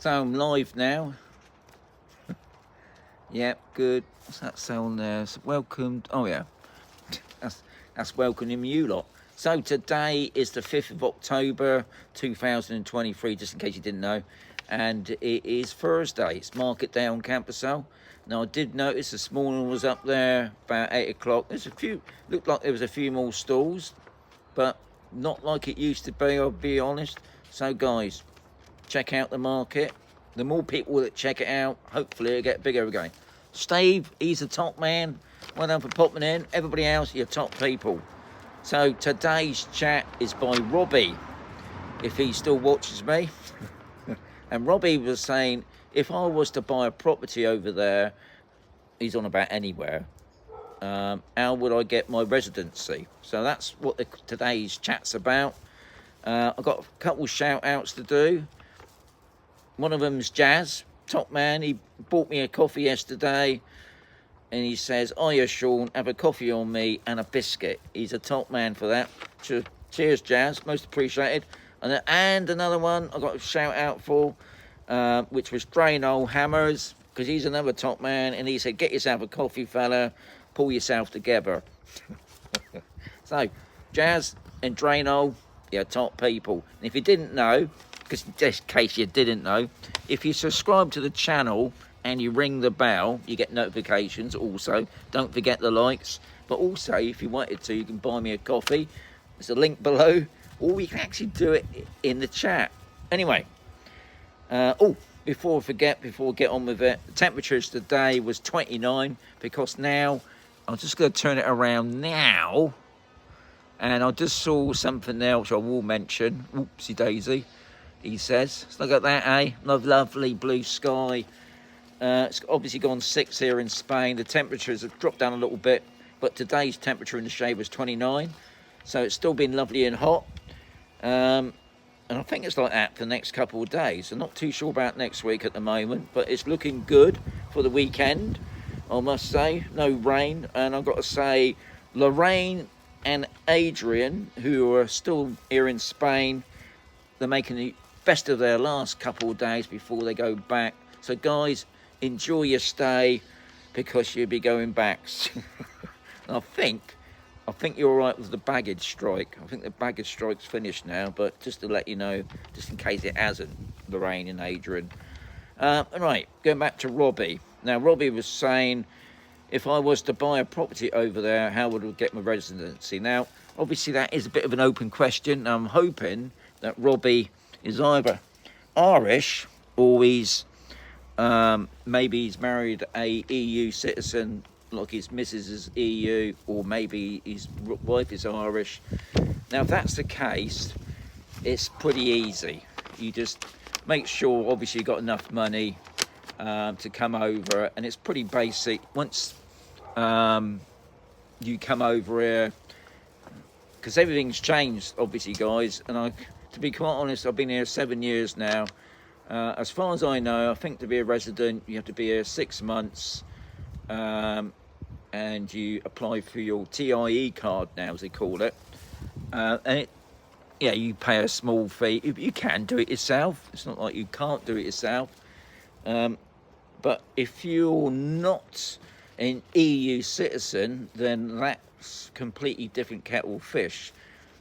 So I'm live now. Yep, good. What's that sound there? Welcome. Oh yeah, that's welcoming you lot. So today is the 5th of October 2023, just in case you didn't know, and it is Thursday. It's market day on Campusel. Now I did notice this morning was up there about 8 o'clock. There's a few, looked like there was a few more stalls, but not like it used to be, I'll be honest. So guys, check out the market. The more people that check it out, hopefully it'll get bigger again. Steve, he's the top man. Well done for popping in. Everybody else, you're top people. So today's chat is by Robbie, if he still watches me. And Robbie was saying, if I was to buy a property over there, he's on about anywhere, how would I get my residency? So that's what today's chat's about. I've got a couple shout outs to do. One of them's Jazz, top man. He bought me a coffee yesterday and he says, oh yeah, Sean, have a coffee on me and a biscuit. He's a top man for that. Cheers, Jazz, most appreciated. And another one I got a shout out for, which was Drano Hammers, because he's another top man, and he said, get yourself a coffee, fella, pull yourself together. So, Jazz and Drano, they're top people. And if you didn't know, because just in case you didn't know, if you subscribe to the channel and you ring the bell, you get notifications also. Don't forget the likes. But also, if you wanted to, you can buy me a coffee. There's a link below, or you can actually do it in the chat. Anyway, before I get on with it, the temperatures today was 29, because now, I'm just going to turn it around now, and I just saw something else I will mention. Oopsie daisy, he says. Look at that, eh? Lovely blue sky. It's obviously gone 6 here in Spain. The temperatures have dropped down a little bit, but today's temperature in the shade was 29. So it's still been lovely and hot. And I think it's like that for the next couple of days. I'm not too sure about next week at the moment, but it's looking good for the weekend, I must say. No rain. And I've got to say, Lorraine and Adrian, who are still here in Spain, they're making the best of their last couple of days before they go back. So guys, enjoy your stay, because you'll be going back. I think you're all right with the baggage strike. I think the baggage strike's finished now, but just to let you know, just in case it hasn't, Lorraine and Adrian. Right, going back to Robbie. Now, Robbie was saying, if I was to buy a property over there, how would I get my residency? Now, obviously that is a bit of an open question. I'm hoping that Robbie is either Irish, or he's maybe he's married a EU citizen, like his missus is EU, or maybe his wife is Irish. Now, if that's the case, it's pretty easy. You just make sure, obviously, you've got enough money to come over, and it's pretty basic. Once you come over here, because everything's changed, obviously, guys, and to be quite honest, I've been here 7 years now. As far as I know, I think to be a resident, you have to be here 6 months, and you apply for your TIE card now, as they call it. And you pay a small fee. You can do it yourself. It's not like you can't do it yourself. But if you're not an EU citizen, then that's completely different kettle of fish.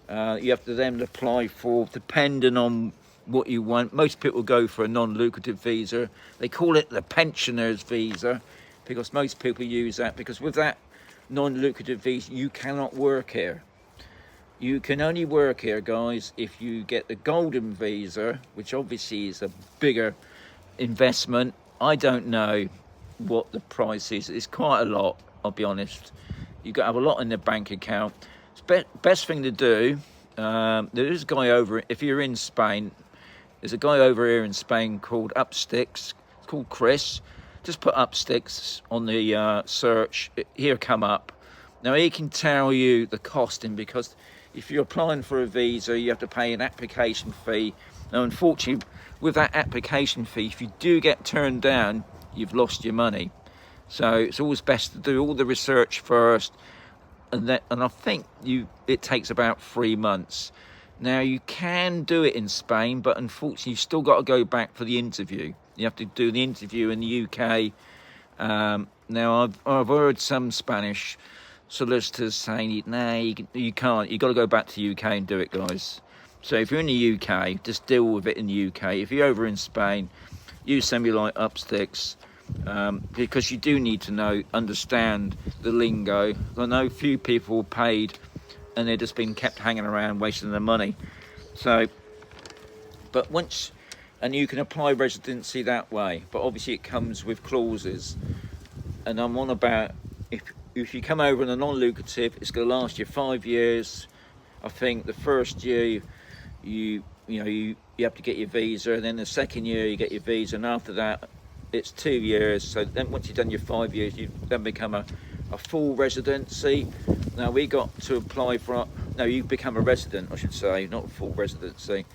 You have to then apply for, depending on what you want. Most people go for a non-lucrative visa. They call it the pensioner's visa, because most people use that, because with that non-lucrative visa, you cannot work here. You can only work here, guys, if you get the golden visa, which obviously is a bigger investment. I don't know what the price is. It's quite a lot, I'll be honest. You've got to have a lot in the bank account. It's best thing to do, there is a guy over, if you're in Spain, there's a guy over here in Spain called Upsticks. It's called Chris. Just put Upsticks on the search. He'll come up. Now, he can tell you the costing, because if you're applying for a visa, you have to pay an application fee. Now, unfortunately, with that application fee, if you do get turned down, you've lost your money. So it's always best to do all the research first, and I think it takes about 3 months. Now, you can do it in Spain, but unfortunately, you've still got to go back for the interview. You have to do the interview in the UK. Now, I've heard some Spanish solicitors saying, "No, you can't. You've got to go back to the UK and do it, guys." So if you're in the UK, just deal with it in the UK. If you're over in Spain, use Semulite Upsticks, because you do need to understand the lingo. I know few people are paid and they're just been kept hanging around wasting their money. So, but and you can apply residency that way, but obviously it comes with clauses. And I'm on about, if you come over in a non-lucrative, it's going to last you 5 years. I think the first year you have to get your visa, and then the second year you get your visa, and after that it's 2 years. So then once you've done your 5 years, you then become a full residency. Now we got to apply for, no, you become a resident, I should say, not a full residency,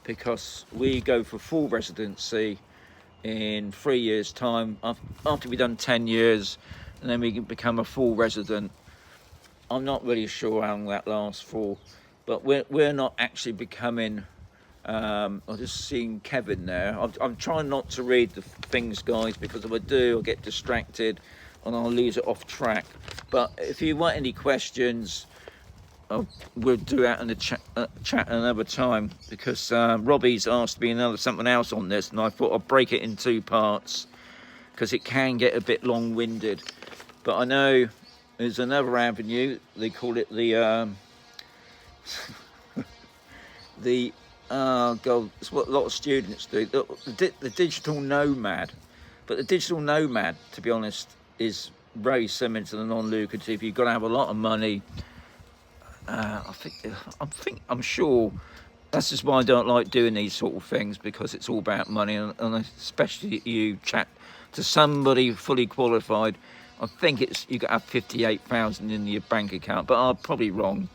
because we go for full residency in 3 years time after we've done 10 years, and then we can become a full resident. I'm not really sure how long that lasts for, but we're not actually becoming, I'm just seeing Kevin there. I'm trying not to read the things, guys, because if I do, I'll get distracted and I'll lose it off track. But if you want any questions, we'll do that in the chat another time, because Robbie's asked me something else on this, and I thought I'd break it in 2 parts because it can get a bit long-winded. But I know there's another avenue. They call it the God, it's what a lot of students do, the digital nomad. But the digital nomad, to be honest, is very similar to the non-lucrative. You've got to have a lot of money. I'm sure that's just why I don't like doing these sort of things, because it's all about money, and especially you chat to somebody fully qualified. I think you got to have 58,000 in your bank account, but I'm probably wrong.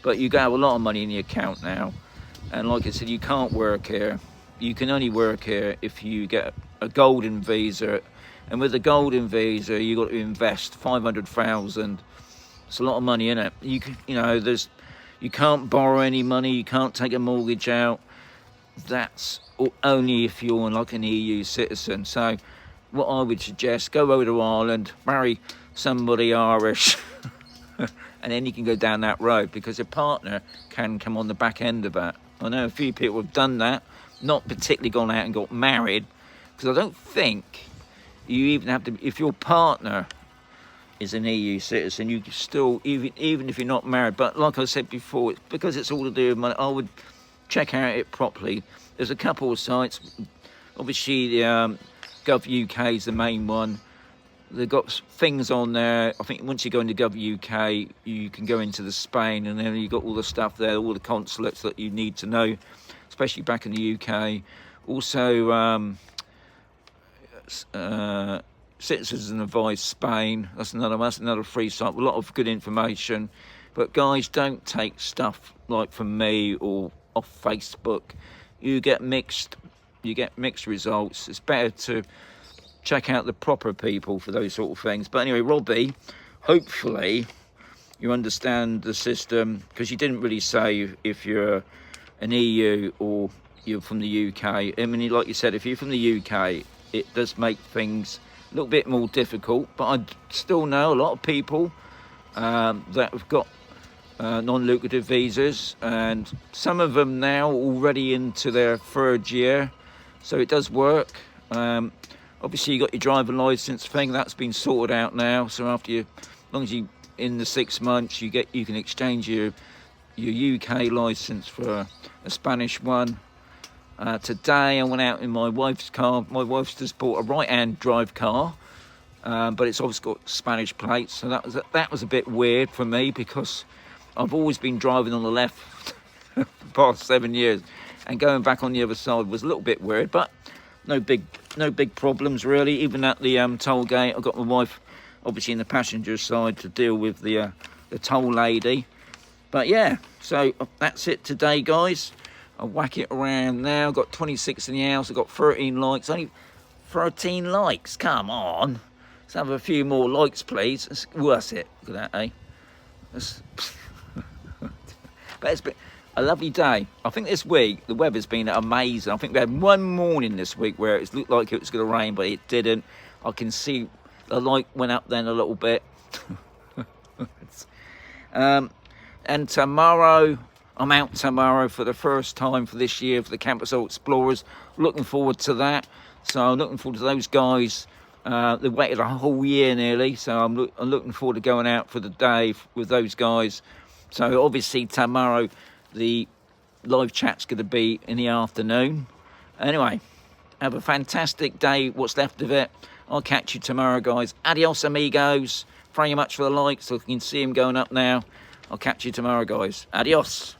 But you got to have a lot of money in the account now, and like I said, you can't work here. You can only work here if you get a golden visa, and with the golden visa, you got to invest 500,000. It's a lot of money, isn't it? You can't borrow any money. You can't take a mortgage out. That's only if you're like an EU citizen. So what I would suggest, go over to Ireland, marry somebody Irish, and then you can go down that road, because your partner can come on the back end of that. I know a few people have done that, not particularly gone out and got married, because I don't think you even have to, if your partner is an EU citizen, you can still, even if you're not married. But like I said before, because it's all to do with money, I would check out it properly. There's a couple of sites. Obviously, the Gov UK is the main one. They've got things on there. I think once you go into Gov UK, you can go into the Spain, and then you've got all the stuff there, all the consulates that you need to know, especially back in the UK. Also, Citizens Advice Spain, that's another free site with a lot of good information. But guys, don't take stuff like from me or off Facebook. You get mixed results. It's better to check out the proper people for those sort of things. But anyway, Robbie, hopefully you understand the system, because you didn't really say if you're an EU or you're from the UK. I mean, like you said, if you're from the UK, it does make things a little bit more difficult, but I still know a lot of people that have got non-lucrative visas, and some of them now already into their 3rd year, so it does work. Obviously you got your driving license thing, that's been sorted out now, so as long as you in the 6 months you can exchange your UK license for a Spanish one. Today I went out in my wife's car. My wife's just bought a right-hand drive car, but it's obviously got Spanish plates, so that was a bit weird for me, because I've always been driving on the left for the past 7 years, and going back on the other side was a little bit weird, but no big problems really. Even at the toll gate, I got my wife obviously in the passenger side to deal with the toll lady. But yeah, so that's it today, guys. I'll whack it around now. Got 26 in the house. I've got 13 likes. Only 13 likes. Come on. Let's have a few more likes, please. It's worth it. Look at that, eh? But a lovely day. I think this week the weather's been amazing. I think we had one morning this week where it looked like it was going to rain, but it didn't. I can see the light went up then a little bit. And tomorrow, I'm out tomorrow for the first time for this year for the Campus All Explorers. Looking forward to that. So I'm looking forward to those guys. They waited a whole year nearly, so I'm looking forward to going out for the day with those guys. So obviously tomorrow the live chat's going to be in the afternoon. Anyway, have a fantastic day, what's left of it. I'll catch you tomorrow, guys. Adios, amigos. Thank you much for the likes. So you can see them going up now. I'll catch you tomorrow, guys. Adios.